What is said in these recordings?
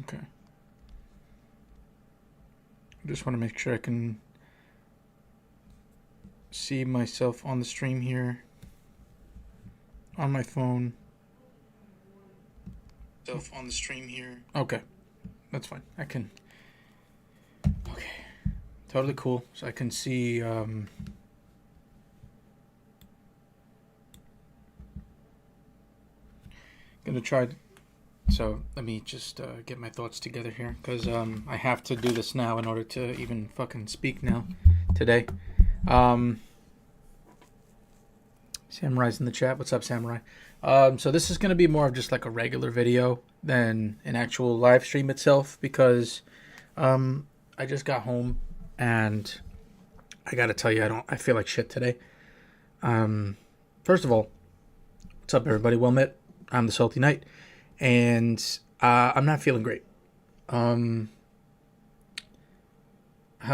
Okay. I just want to make sure I can see myself on the stream here on my phone. Okay, that's fine. I can. Okay, totally cool. So I can see. Gonna try. So let me just get my thoughts together here, because I have to do this now in order to even fucking speak now today. Samurai's in the chat. What's up, Samurai? So this is going to be more of just like a regular video than an actual live stream itself, because I just got home and I got to tell you, I feel like shit today. First of all, what's up, everybody? Well met. I'm the Salty Knight, and I'm not feeling great. How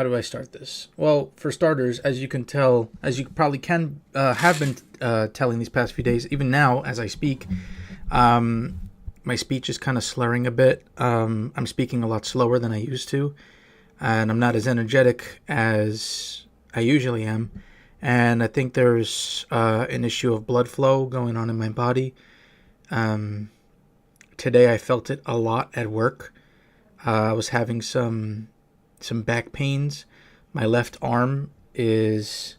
do I start this? Well, for starters, as you can tell, as you probably can have been telling these past few days, even now as I speak, my speech is kind of slurring a bit. I'm speaking a lot slower than I used to, and I'm not as energetic as I usually am. And I think there's an issue of blood flow going on in my body. Today I felt it a lot at work. I was having some back pains. My left arm is,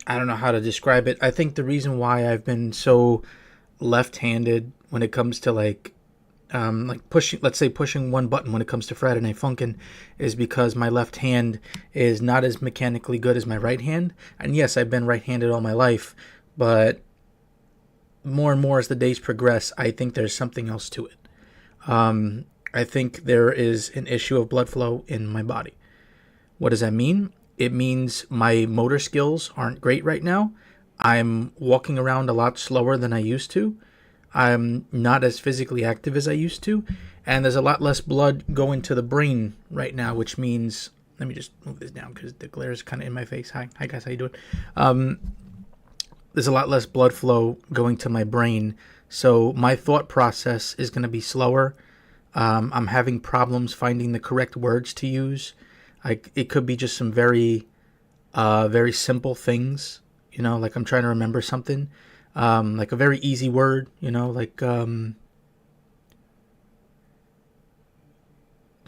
I don't know how to describe it. I think the reason why I've been so left-handed when it comes to like pushing one button when it comes to Friday Night Funkin' is because my left hand is not as mechanically good as my right hand. And yes, I've been right-handed all my life, but more and more as the days progress, I think there's something else to it. I think there is an issue of blood flow in my body. What does that mean? It means my motor skills aren't great right now. I'm walking around a lot slower than I used to. I'm not as physically active as I used to. And there's a lot less blood going to the brain right now, which means, let me just move this down because the glare is kind of in my face. Hi guys, how you doing? There's a lot less blood flow going to my brain. So my thought process is going to be slower. I'm having problems finding the correct words to use. It could be just some very simple things, like I'm trying to remember something, like a very easy word, like trying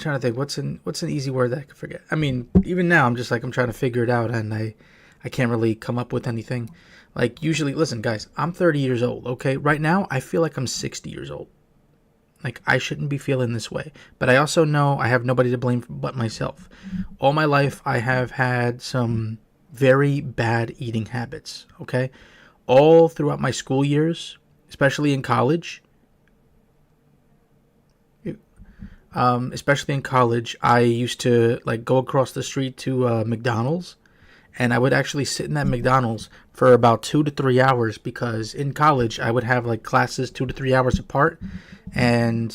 to think what's an easy word that I could forget. I mean, even now I'm trying to figure it out, and I can't really come up with anything. Like usually, listen, guys, I'm 30 years old. Okay, right now I feel like I'm 60 years old. Like, I shouldn't be feeling this way. But I also know I have nobody to blame but myself. All my life, I have had some very bad eating habits, okay? All throughout my school years, especially in college. I used to, like, go across the street to McDonald's. And I would actually sit in that McDonald's for about 2 to 3 hours, because in college, I would have, like, classes 2 to 3 hours apart. And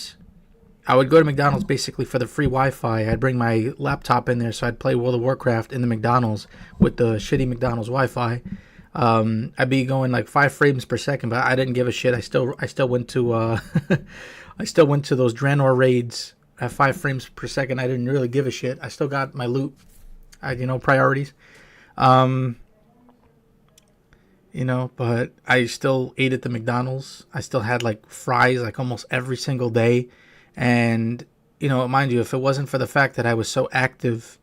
I would go to McDonald's basically for the free Wi-Fi. I'd bring my laptop in there, so I'd play World of Warcraft in the McDonald's with the shitty McDonald's Wi-Fi. I'd be going like 5 frames per second, but I didn't give a shit. I still went to I still went to those Draenor raids at 5 frames per second. I didn't really give a shit. I still got my loot. Priorities. But I still ate at the McDonald's. I still had like fries like almost every single day. And, mind you, if it wasn't for the fact that I was so active,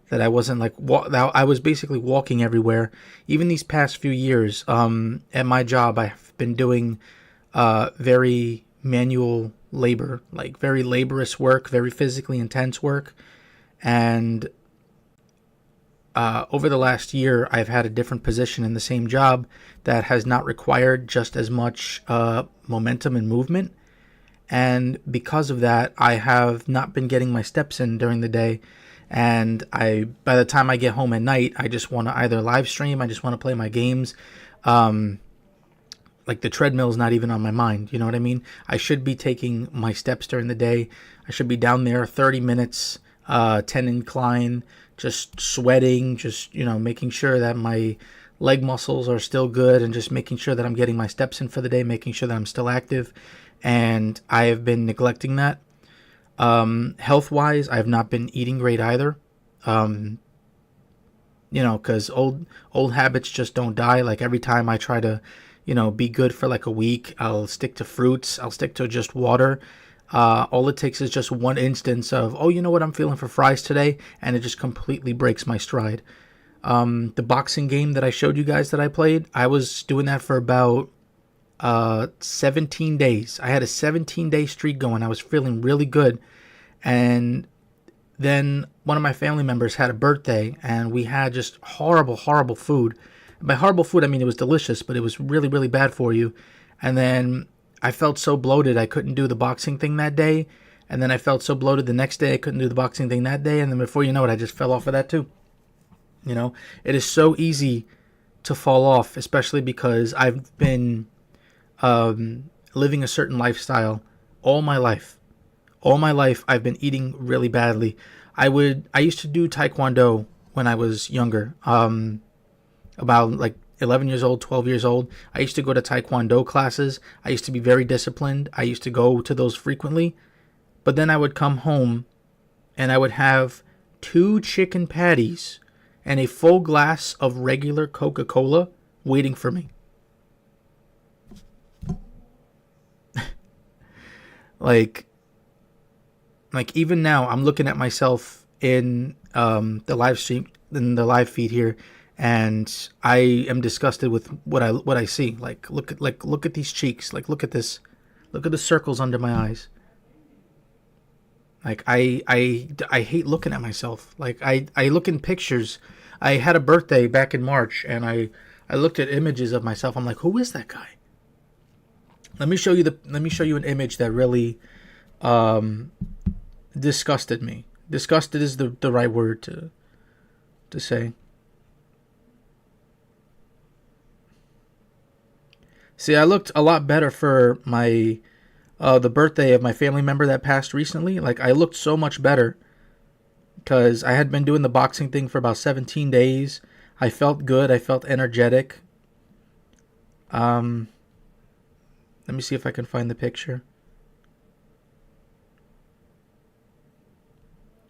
that I wasn't like, I was basically walking everywhere. Even these past few years, at my job, I've been doing, very manual labor, like very laborious work, very physically intense work. And over the last year, I've had a different position in the same job that has not required just as much momentum and movement. And because of that, I have not been getting my steps in during the day. And by the time I get home at night, I just want to either live stream, I just want to play my games. Like the treadmill's not even on my mind, you know what I mean? I should be taking my steps during the day. I should be down there 30 minutes, 10 incline, just sweating, just, making sure that my leg muscles are still good, and just making sure that I'm getting my steps in for the day, making sure that I'm still active. And I have been neglecting that. Health wise, I've not been eating great either. Um, because old habits just don't die. Like every time I try to, be good for like a week, I'll stick to fruits. I'll stick to just water. All it takes is just one instance of, oh, you know what, I'm feeling for fries today, and it just completely breaks my stride. The boxing game that I showed you guys that I played, I was doing that for about 17 days. I had a 17-day streak going. I was feeling really good. And then one of my family members had a birthday, and we had just horrible, horrible food. And by horrible food, I mean it was delicious, but it was really, really bad for you. And then I felt so bloated I couldn't do the boxing thing that day. And then I felt so bloated the next day I couldn't do the boxing thing that day. And then before you know it, I just fell off of that too. It is so easy to fall off, especially because I've been living a certain lifestyle all my life. All my life, I've been eating really badly. I used to do Taekwondo when I was younger, about like 11 years old, 12 years old. I used to go to Taekwondo classes. I used to be very disciplined. I used to go to those frequently. But then I would come home and I would have 2 chicken patties and a full glass of regular Coca-Cola waiting for me. Like even now, I'm looking at myself in the live stream, in the live feed here, and I am disgusted with what I see. Like look at these cheeks. Like look at this. Look at the circles under my eyes. Like I hate looking at myself. Like I look in pictures. I had a birthday back in March, and I looked at images of myself. I'm like, who is that guy? Let me show you an image that really disgusted me. Disgusted is the right word to say. See, I looked a lot better for my the birthday of my family member that passed recently. Like I looked so much better because I had been doing the boxing thing for about 17 days. I felt good. I felt energetic. Let me see if I can find the picture.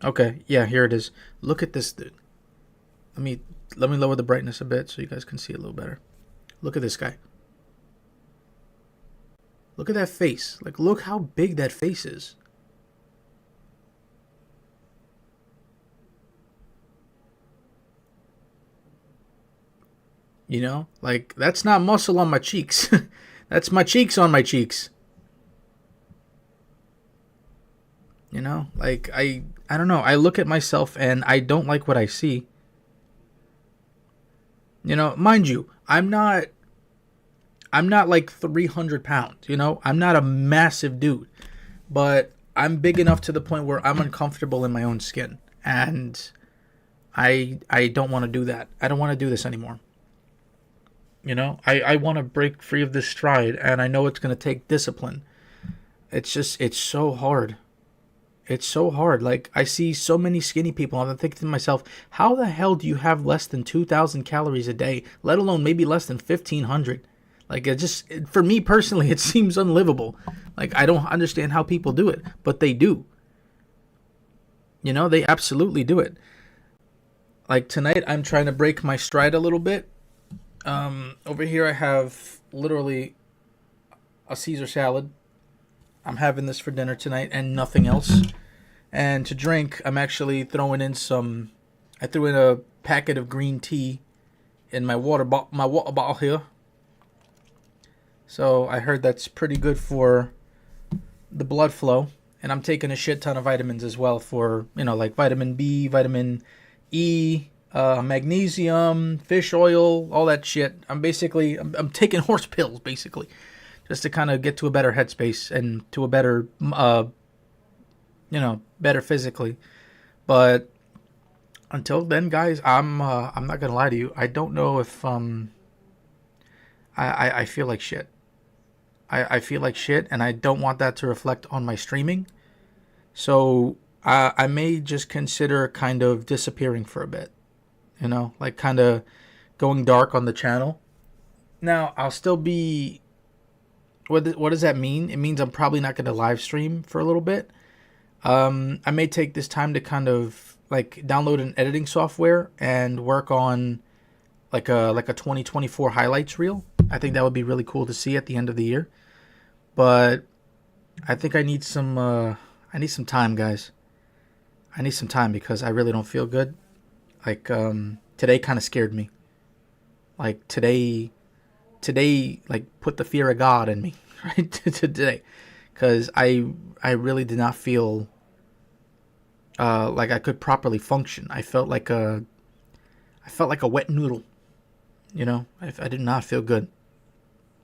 Okay, yeah, here it is. Look at this dude. Let me lower the brightness a bit so you guys can see it a little better. Look at this guy. Look at that face. Like, look how big that face is. Like, that's not muscle on my cheeks. That's my cheeks on my cheeks. Like I don't know. I look at myself and I don't like what I see. Mind you, I'm not like 300 pounds, I'm not a massive dude, but I'm big enough to the point where I'm uncomfortable in my own skin, and I don't want to do that. I don't want to do this anymore. I want to break free of this stride, and I know it's going to take discipline. It's so hard. It's so hard. Like, I see so many skinny people, and I'm thinking to myself, how the hell do you have less than 2,000 calories a day, let alone maybe less than 1,500? Like, for me personally, it seems unlivable. Like, I don't understand how people do it, but they do. They absolutely do it. Like, tonight, I'm trying to break my stride a little bit. Over here I have literally a Caesar salad. I'm having this for dinner tonight and nothing else. And to drink, I'm actually throwing in I threw in a packet of green tea in my water bottle here. So I heard that's pretty good for the blood flow. And I'm taking a shit ton of vitamins as well for, like vitamin B, vitamin E, magnesium, fish oil, all that shit. I'm taking horse pills, basically, just to kind of get to a better headspace and to a better, better physically. But until then, guys, I'm not gonna lie to you. I don't know if I feel like shit. I feel like shit, and I don't want that to reflect on my streaming. So I may just consider kind of disappearing for a bit. Like kind of going dark on the channel. Now, I'll still be... What does that mean? It means I'm probably not going to live stream for a little bit. I may take this time to kind of like download an editing software and work on like a 2024 highlights reel. I think that would be really cool to see at the end of the year. But I think I need some time, guys. I need some time because I really don't feel good. Like today kind of scared me. Like today like put the fear of God in me, right? Today, because I really did not feel like I could properly function. I felt like a wet noodle, you know. I did not feel good.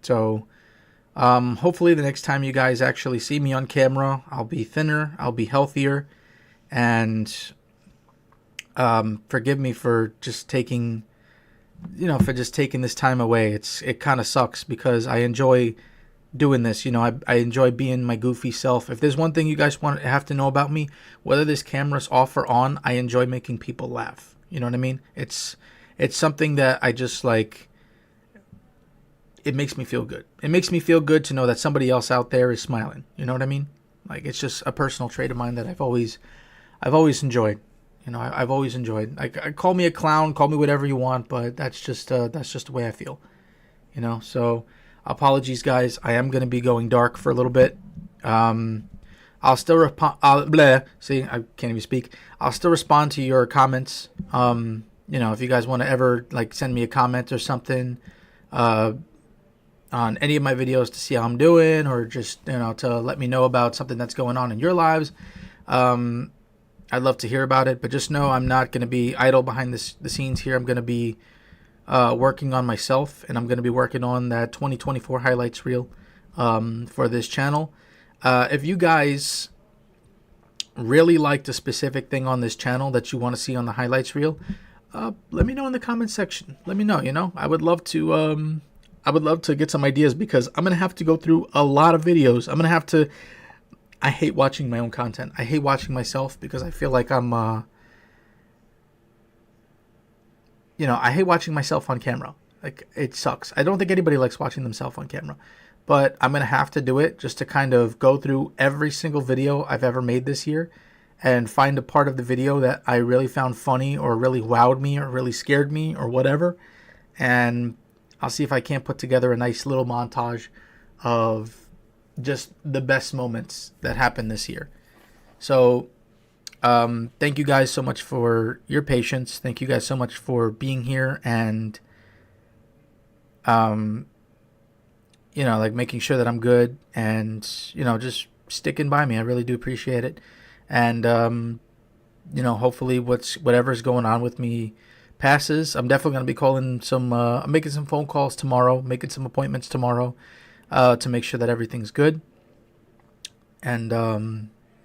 So hopefully the next time you guys actually see me on camera, I'll be thinner, I'll be healthier, and forgive me for just taking this time away. It kind of sucks because I enjoy doing this. You know, I enjoy being my goofy self. If there's one thing you guys have to know about me, whether this camera's off or on, I enjoy making people laugh. You know what I mean? It's something that I just like. It makes me feel good. It makes me feel good to know that somebody else out there is smiling. You know what I mean? Like, it's just a personal trait of mine that I've always enjoyed. You know, I've always enjoyed. Like, call me a clown, call me whatever you want, but that's just the way I feel. You know, so apologies, guys. I am going to be going dark for a little bit. I'll still respond. See, I can't even speak. I'll still respond to your comments. You know, if you guys want to ever like send me a comment or something, on any of my videos to see how I'm doing, or just, you know, to let me know about something that's going on in your lives. I'd love to hear about it, but just know I'm not going to be idle behind the scenes here. I'm going to be working on myself, and I'm going to be working on that 2024 highlights reel for this channel. If you guys really liked a specific thing on this channel that you want to see on the highlights reel, let me know in the comment section. Let me know. You know, I would love to get some ideas, because I'm going to have to go through a lot of videos. I'm going to have to... I hate watching my own content. I hate watching myself because I feel like I'm, you know, I hate watching myself on camera. Like, it sucks. I don't think anybody likes watching themselves on camera. But I'm going to have to do it just to kind of go through every single video I've ever made this year and find a part of the video that I really found funny or really wowed me or really scared me or whatever. And I'll see if I can't put together a nice little montage of just the best moments that happened this year. So thank you guys so much for your patience. Thank you guys so much for being here and you know, like making sure that I'm good and, you know, just sticking by me. I really do appreciate it. And you know, hopefully whatever's going on with me passes. I'm definitely going to be calling I'm making some phone calls tomorrow, making some appointments tomorrow to make sure that everything's good. And,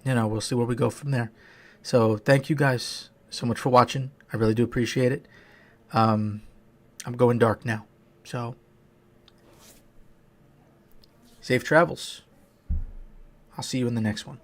you know, we'll see where we go from there. So thank you guys so much for watching. I really do appreciate it. I'm going dark now. So safe travels. I'll see you in the next one.